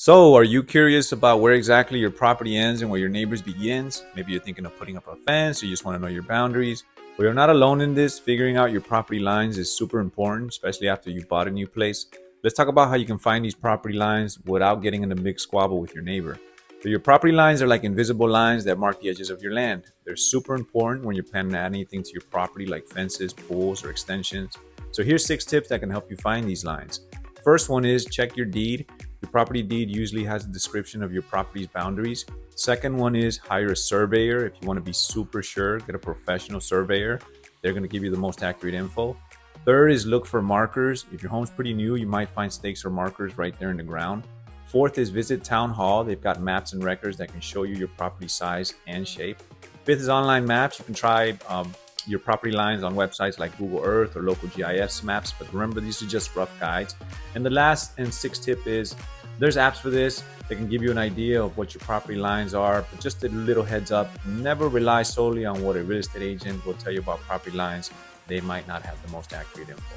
So, are you curious about where exactly your property ends and where your neighbors begins? Maybe you're thinking of putting up a fence or you just want to know your boundaries. Well, you're not alone in this. Figuring out your property lines is super important, especially after you bought a new place. Let's talk about how you can find these property lines without getting in a big squabble with your neighbor. So, your property lines are like invisible lines that mark the edges of your land. They're super important when you're planning to add anything to your property, like fences, pools, or extensions. So, here's 6 tips that can help you find these lines. First one is check your deed. Your property deed usually has a description of your property's boundaries. Second one is hire a surveyor. If you want to be super sure, get a professional surveyor. They're going to give you the most accurate info. Third is look for markers. If your home's pretty new, you might find stakes or markers right there in the ground. Fourth is visit town hall. They've got maps and records that can show you your property size and shape. Fifth is online maps. You can try your property lines on websites like Google Earth or local GIS maps, but remember, these are just rough guides. And the last and sixth tip is there's apps for this that can give you an idea of what your property lines are, but just a little heads up, never rely solely on what a real estate agent will tell you about property lines. They might not have the most accurate info.